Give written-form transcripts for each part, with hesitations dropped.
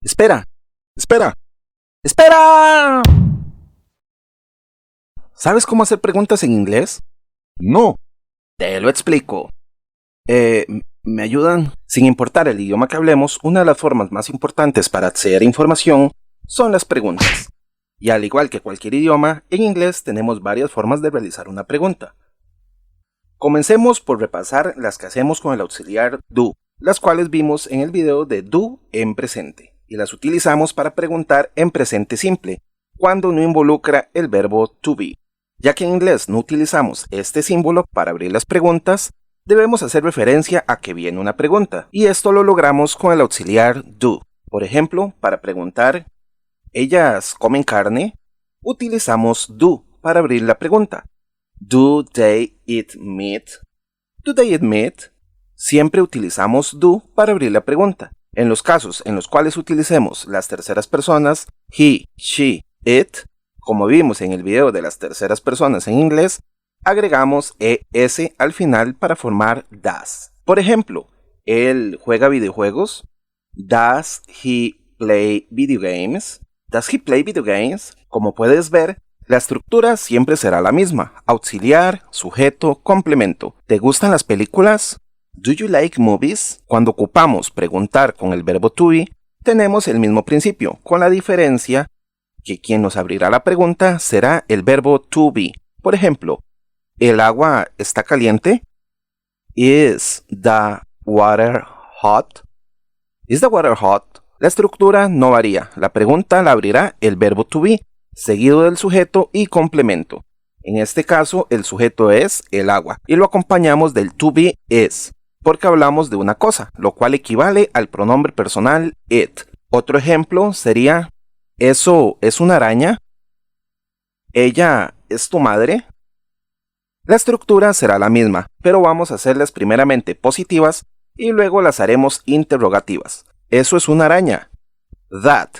Espera, espera, espera. ¿Sabes cómo hacer preguntas en inglés? No. Te lo explico. ¿Me ayudan? Sin importar el idioma que hablemos, una de las formas más importantes para acceder a información son las preguntas. Y al igual que cualquier idioma, en inglés tenemos varias formas de realizar una pregunta. Comencemos por repasar las que hacemos con el auxiliar do, las cuales vimos en el video de do en presente, y las utilizamos para preguntar en presente simple, cuando no involucra el verbo to be. Ya que en inglés no utilizamos este símbolo para abrir las preguntas, debemos hacer referencia a que viene una pregunta, y esto lo logramos con el auxiliar do. Por ejemplo, para preguntar, ¿ellas comen carne? Utilizamos do para abrir la pregunta. Do they eat meat? Do they eat meat? Siempre utilizamos do para abrir la pregunta. En los casos en los cuales utilicemos las terceras personas, he, she, it, como vimos en el video de las terceras personas en inglés, agregamos es al final para formar does. Por ejemplo, ¿él juega videojuegos? Does he play video games? Does he play video games? Como puedes ver, la estructura siempre será la misma: auxiliar, sujeto, complemento. ¿Te gustan las películas? Do you like movies? Cuando ocupamos preguntar con el verbo to be, tenemos el mismo principio, con la diferencia que quien nos abrirá la pregunta será el verbo to be. Por ejemplo, ¿el agua está caliente? Is the water hot? Is the water hot? La estructura no varía. La pregunta la abrirá el verbo to be, seguido del sujeto y complemento. En este caso, el sujeto es el agua y lo acompañamos del to be is, porque hablamos de una cosa, lo cual equivale al pronombre personal it. Otro ejemplo sería: ¿eso es una araña? ¿Ella es tu madre? La estructura será la misma, pero vamos a hacerlas primeramente positivas y luego las haremos interrogativas. ¿Eso es una araña? That.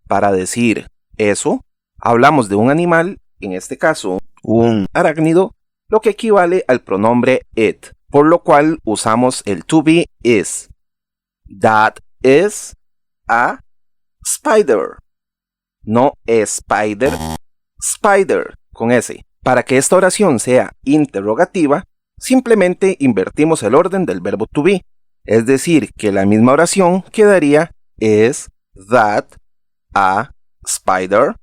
Para decir eso, hablamos de un animal, en este caso un arácnido, lo que equivale al pronombre it, por lo cual usamos el to be is. That is a spider. No spider, spider, con S. Para que esta oración sea interrogativa, simplemente invertimos el orden del verbo to be. Es decir, que la misma oración quedaría is that a spider?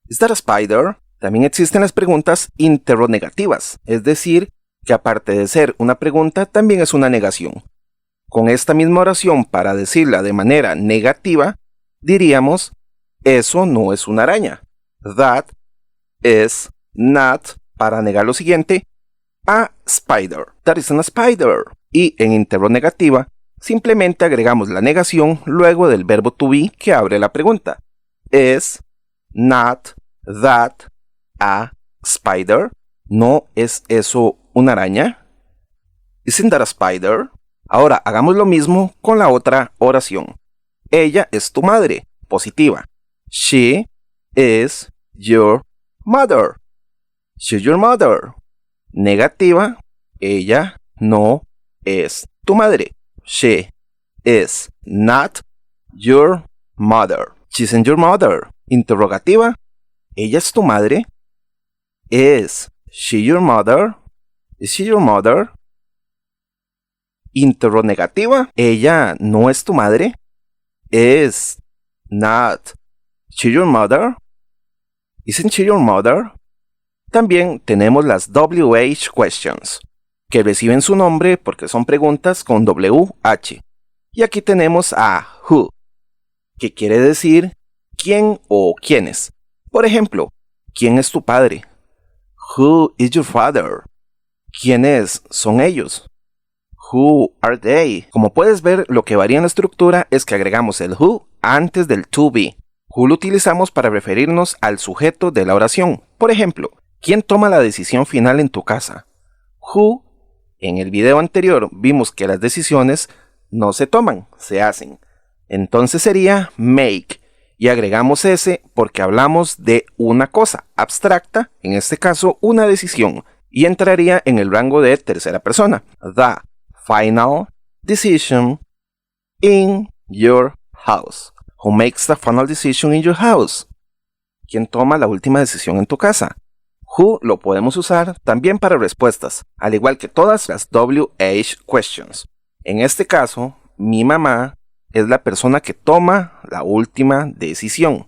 Is that a spider? También existen las preguntas interrogativas, es decir, que aparte de ser una pregunta, también es una negación. Con esta misma oración, para decirla de manera negativa, diríamos: eso no es una araña. That is not, para negar lo siguiente, a spider. That isn't a spider. Y en interrogativa, simplemente agregamos la negación luego del verbo to be que abre la pregunta. Is not that a spider? ¿No es eso una araña? Isn't that a spider? Ahora hagamos lo mismo con la otra oración. Ella es tu madre, positiva. She is your mother. She's your mother. Negativa, ella no es tu madre. She is not your mother. She isn't your mother. Interrogativa, ¿ella es tu madre? Is she your mother? Is she your mother? Interrogativa, ¿ella no es tu madre? Is not she your mother? Isn't she your mother? También tenemos las WH questions, que reciben su nombre porque son preguntas con WH. Y aquí tenemos a who, que quiere decir quién o quiénes. Por ejemplo, ¿quién es tu padre? Who is your father? ¿Quiénes son ellos? Who are they? Como puedes ver, lo que varía en la estructura es que agregamos el who antes del to be. Who lo utilizamos para referirnos al sujeto de la oración. Por ejemplo, ¿quién toma la decisión final en tu casa? Who. En el video anterior vimos que las decisiones no se toman, se hacen. Entonces sería make. Y agregamos ese porque hablamos de una cosa abstracta, en este caso una decisión, y entraría en el rango de tercera persona. The final decision in your house. Who makes the final decision in your house? ¿Quién toma la última decisión en tu casa? Who lo podemos usar también para respuestas, al igual que todas las WH questions. En este caso, mi mamá es la persona que toma la última decisión.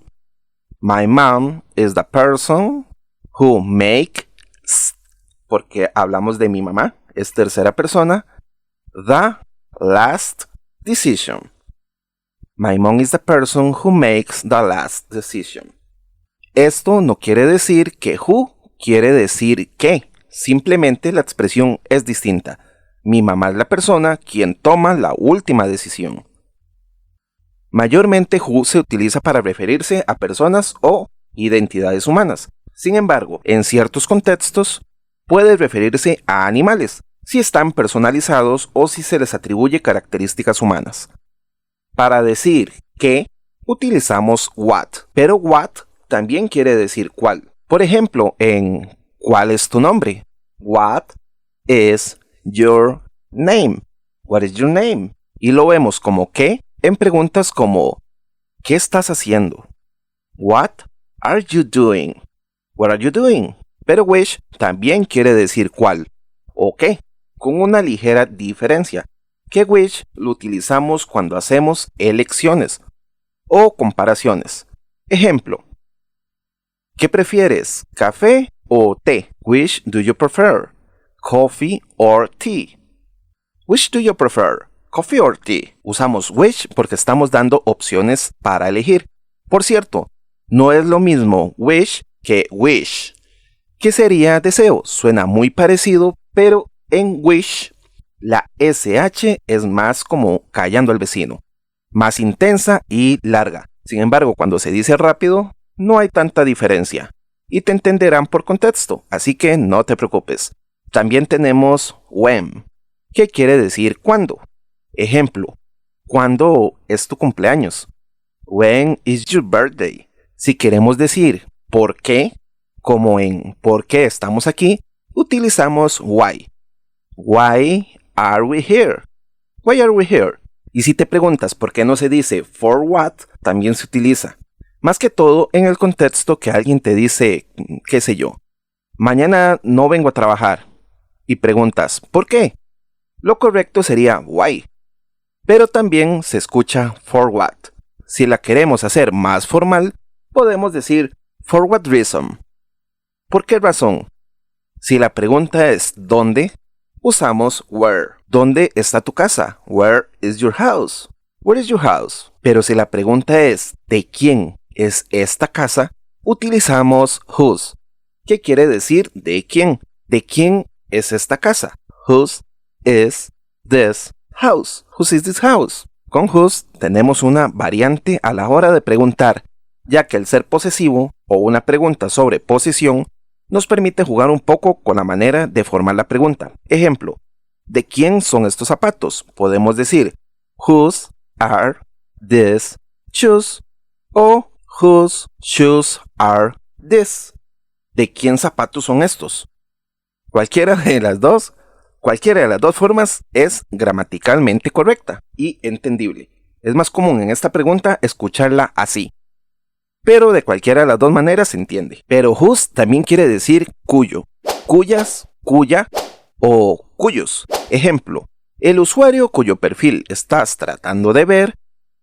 My mom is the person who makes, porque hablamos de mi mamá, es tercera persona, the last decision. My mom is the person who makes the last decision. Esto no quiere decir que who quiere decir que. Simplemente la expresión es distinta. Mi mamá es la persona quien toma la última decisión. Mayormente who se utiliza para referirse a personas o identidades humanas. Sin embargo, en ciertos contextos puede referirse a animales, si están personalizados o si se les atribuye características humanas. Para decir que, utilizamos what, pero what también quiere decir cuál. Por ejemplo, en ¿cuál es tu nombre? What is your name? What is your name? Y lo vemos como qué en preguntas como ¿qué estás haciendo? What are you doing? What are you doing? Pero which también quiere decir cuál o qué, con una ligera diferencia, que which lo utilizamos cuando hacemos elecciones o comparaciones. Ejemplo, ¿qué prefieres? ¿Café o té? Which do you prefer? Coffee or tea? Which do you prefer? Coffee or tea? Usamos which porque estamos dando opciones para elegir. Por cierto, no es lo mismo wish que wish, que sería deseo. Suena muy parecido, pero en wish la SH es más como callando al vecino, más intensa y larga. Sin embargo, cuando se dice rápido, no hay tanta diferencia y te entenderán por contexto, así que no te preocupes. También tenemos when, que quiere decir cuándo. Ejemplo, ¿cuándo es tu cumpleaños? When is your birthday? Si queremos decir ¿por qué? Como en ¿por qué estamos aquí? Utilizamos why. Why are we here? Why are we here? Y si te preguntas por qué no se dice for what, también se utiliza. Más que todo en el contexto que alguien te dice, qué sé yo, mañana no vengo a trabajar. Y preguntas, ¿por qué? Lo correcto sería why. Pero también se escucha for what. Si la queremos hacer más formal, podemos decir for what reason. ¿Por qué razón? Si la pregunta es ¿dónde? Usamos where. ¿Dónde está tu casa? Where is your house? Where is your house? Pero si la pregunta es ¿de quién es esta casa? Utilizamos whose, que quiere decir ¿de quién? ¿De quién es esta casa? Whose is this house? Whose is this house? Con whose tenemos una variante a la hora de preguntar, ya que el ser posesivo o una pregunta sobre posesión nos permite jugar un poco con la manera de formar la pregunta. Ejemplo, ¿de quién son estos zapatos? Podemos decir whose are these shoes o whose shoes are these. ¿De quién zapatos son estos? Cualquiera de las dos formas es gramaticalmente correcta y entendible. Es más común en esta pregunta escucharla así. Pero de cualquiera de las dos maneras se entiende. Pero whose también quiere decir cuyo, cuyas, cuya o cuyos. Ejemplo, el usuario cuyo perfil estás tratando de ver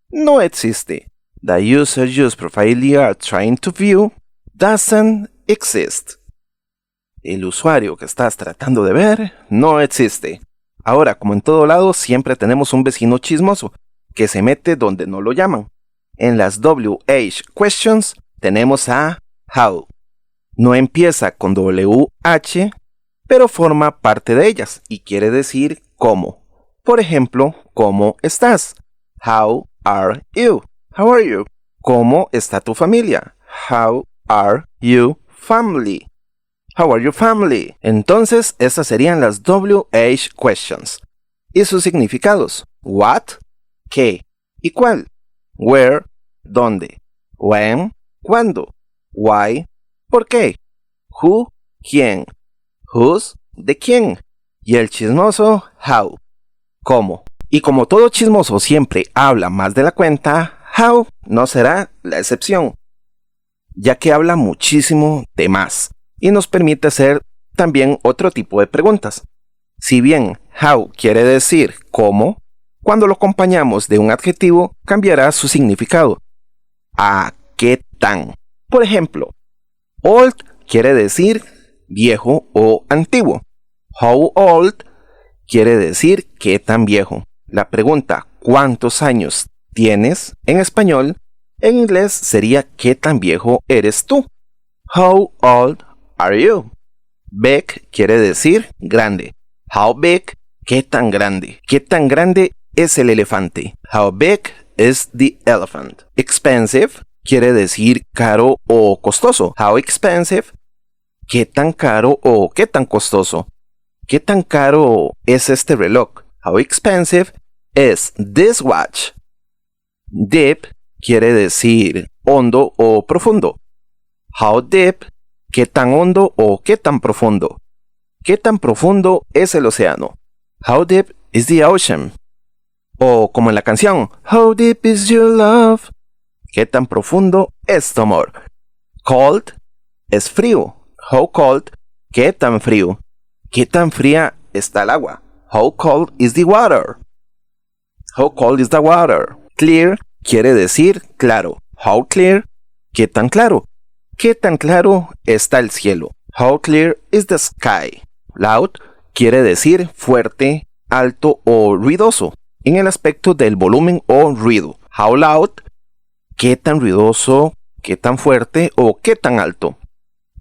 no existe. The user whose profile you are trying to view doesn't exist. El usuario que estás tratando de ver no existe. Ahora, como en todo lado, siempre tenemos un vecino chismoso que se mete donde no lo llaman. En las WH questions tenemos a how. No empieza con WH, pero forma parte de ellas y quiere decir cómo. Por ejemplo, ¿cómo estás? How are you? How are you? ¿Cómo está tu familia? How are you family? How are your family? Entonces, estas serían las WH questions. Y sus significados. What, ¿qué? ¿Y cuál? Where, ¿dónde? When, ¿cuándo? Why, ¿por qué? Who, ¿quién? Whose, ¿de quién? Y el chismoso, how, ¿cómo? Y como todo chismoso siempre habla más de la cuenta, How no será la excepción, ya que habla muchísimo de más y nos permite hacer también otro tipo de preguntas. Si bien how quiere decir cómo, cuando lo acompañamos de un adjetivo cambiará su significado a qué tan. Por ejemplo, old quiere decir viejo o antiguo. How old quiere decir qué tan viejo. La pregunta ¿cuántos años tienes? En español, en inglés sería ¿qué tan viejo eres tú? How old are you? Big quiere decir grande. How big? ¿Qué tan grande? ¿Qué tan grande es el elefante? How big is the elephant? Expensive quiere decir caro o costoso. How expensive? ¿Qué tan caro o qué tan costoso? ¿Qué tan caro es este reloj? How expensive is this watch? Deep quiere decir hondo o profundo. How deep? ¿Qué tan hondo o qué tan profundo? ¿Qué tan profundo es el océano? How deep is the ocean? O como en la canción, How deep is your love? ¿Qué tan profundo es tu amor? Cold es frío. How cold? ¿Qué tan frío? ¿Qué tan fría está el agua? How cold is the water? How cold is the water? Clear quiere decir claro. How clear? ¿Qué tan claro? ¿Qué tan claro está el cielo? How clear is the sky? Loud quiere decir fuerte, alto o ruidoso, en el aspecto del volumen o ruido. How loud? ¿Qué tan ruidoso, qué tan fuerte o qué tan alto?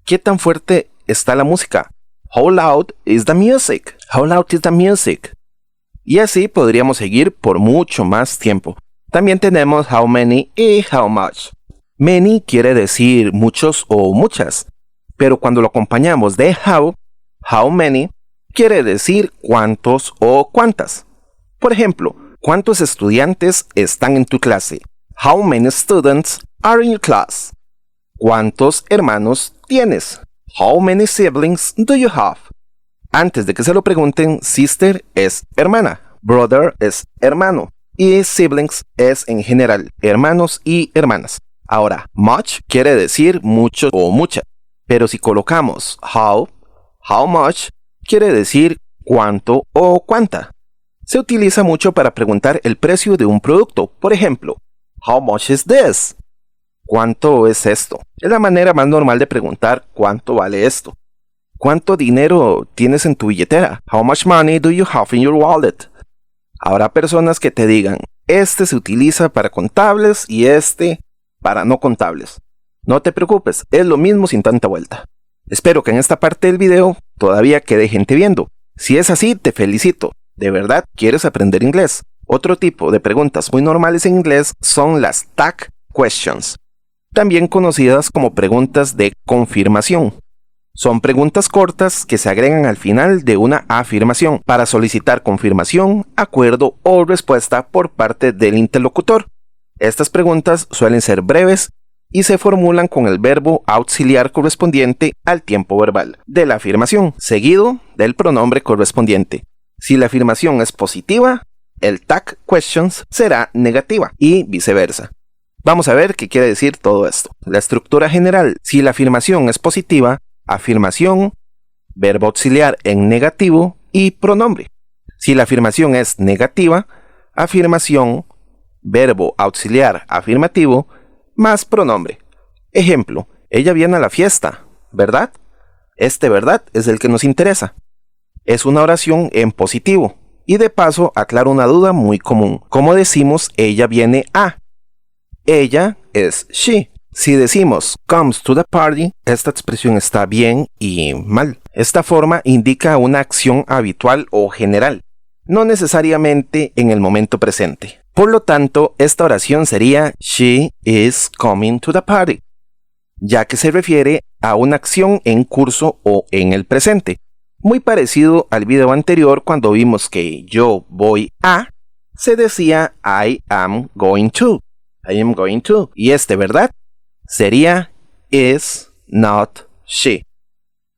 ¿Qué tan fuerte está la música? How loud is the music? How loud is the music? Y así podríamos seguir por mucho más tiempo. También tenemos how many y how much. Many quiere decir muchos o muchas, pero cuando lo acompañamos de how many quiere decir cuántos o cuántas. Por ejemplo, ¿cuántos estudiantes están en tu clase? How many students are in your class? ¿Cuántos hermanos tienes? How many siblings do you have? Antes de que se lo pregunten, sister es hermana, brother es hermano y siblings es en general hermanos y hermanas. Ahora, much quiere decir mucho o mucha, pero si colocamos how much quiere decir cuánto o cuánta. Se utiliza mucho para preguntar el precio de un producto. Por ejemplo, how much is this? ¿Cuánto es esto? Es la manera más normal de preguntar cuánto vale esto. ¿Cuánto dinero tienes en tu billetera? How much money do you have in your wallet? Habrá personas que te digan, este se utiliza para contables y este para no contables. No te preocupes, es lo mismo sin tanta vuelta. Espero que en esta parte del video todavía quede gente viendo. Si es así, te felicito. ¿De verdad quieres aprender inglés? Otro tipo de preguntas muy normales en inglés son las tag questions, también conocidas como preguntas de confirmación. Son preguntas cortas que se agregan al final de una afirmación para solicitar confirmación, acuerdo o respuesta por parte del interlocutor. Estas preguntas suelen ser breves y se formulan con el verbo auxiliar correspondiente al tiempo verbal de la afirmación, seguido del pronombre correspondiente. Si la afirmación es positiva, el tag questions será negativa y viceversa. Vamos a ver qué quiere decir todo esto. La estructura general: si la afirmación es positiva, afirmación, verbo auxiliar en negativo y pronombre. Si la afirmación es negativa, afirmación, verbo auxiliar afirmativo, más pronombre. Ejemplo, ella viene a la fiesta, ¿verdad? Este ¿verdad? Es el que nos interesa. Es una oración en positivo. Y de paso aclaro una duda muy común. ¿Cómo decimos ella viene a? Ella es she. Si decimos comes to the party, esta expresión está bien y mal. Esta forma indica una acción habitual o general, no necesariamente en el momento presente. Por lo tanto, esta oración sería she is coming to the party, ya que se refiere a una acción en curso o en el presente. Muy parecido al video anterior cuando vimos que yo voy a, se decía I am going to. I am going to. Y este, ¿verdad? Sería is not she.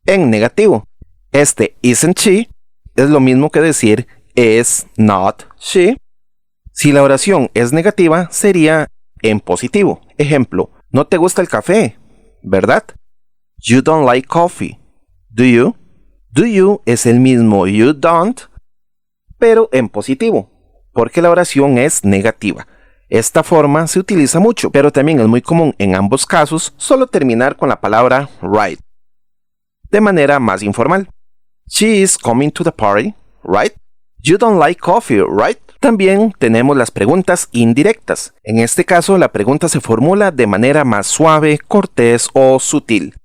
En negativo, este isn't she es lo mismo que decir is not she. Si la oración es negativa, sería en positivo. Ejemplo, no te gusta el café, ¿verdad? You don't like coffee, do you? Do you es el mismo you don't, pero en positivo, porque la oración es negativa. Esta forma se utiliza mucho, pero también es muy común en ambos casos solo terminar con la palabra right, de manera más informal. She is coming to the party, right? You don't like coffee, right? También tenemos las preguntas indirectas. En este caso, la pregunta se formula de manera más suave, cortés o sutil.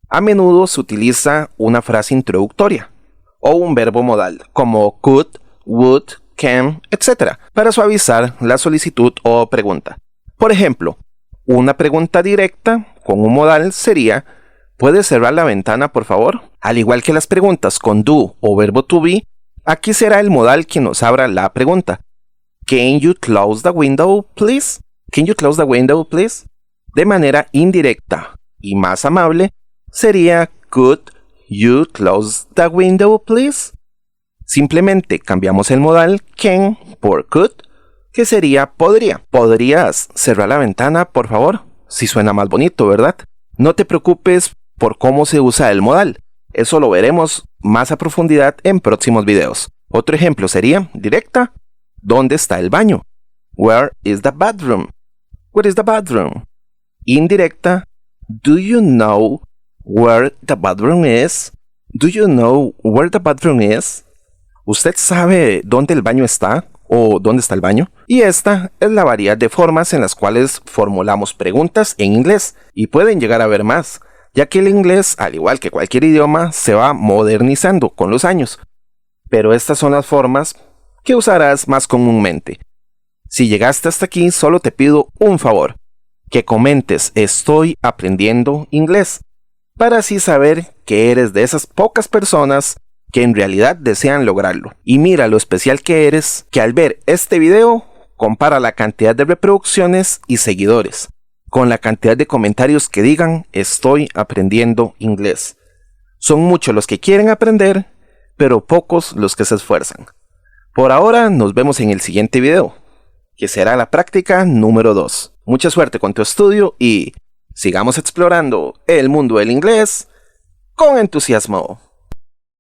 A menudo se utiliza una frase introductoria o un verbo modal, como could, would, can, etc., para suavizar la solicitud o pregunta. Por ejemplo, una pregunta directa con un modal sería ¿puedes cerrar la ventana, por favor? Al igual que las preguntas con do o verbo to be, aquí será el modal quien nos abra la pregunta. Can you close the window, please? Can you close the window, please? De manera indirecta y más amable, sería could you close the window, please? Simplemente cambiamos el modal can por could, que sería podría. ¿Podrías cerrar la ventana, por favor? Si suena más bonito, ¿verdad? No te preocupes por cómo se usa el modal. Eso lo veremos más a profundidad en próximos videos. Otro ejemplo sería directa. ¿Dónde está el baño? Where is the bathroom? Where is the bathroom? Indirecta. Do you know where the bathroom is? Do you know where the bathroom is? ¿Usted sabe dónde el baño está? ¿O dónde está el baño? Y esta es la variedad de formas en las cuales formulamos preguntas en inglés, y pueden llegar a haber más, ya que el inglés, al igual que cualquier idioma, se va modernizando con los años. Pero estas son las formas que usarás más comúnmente. Si llegaste hasta aquí, solo te pido un favor, que comentes estoy aprendiendo inglés, para así saber que eres de esas pocas personas que en realidad desean lograrlo. Y mira lo especial que eres, que al ver este video, compara la cantidad de reproducciones y seguidores con la cantidad de comentarios que digan estoy aprendiendo inglés. Son muchos los que quieren aprender, pero pocos los que se esfuerzan. Por ahora nos vemos en el siguiente video, que será la práctica número 2. Mucha suerte con tu estudio y sigamos explorando el mundo del inglés con entusiasmo.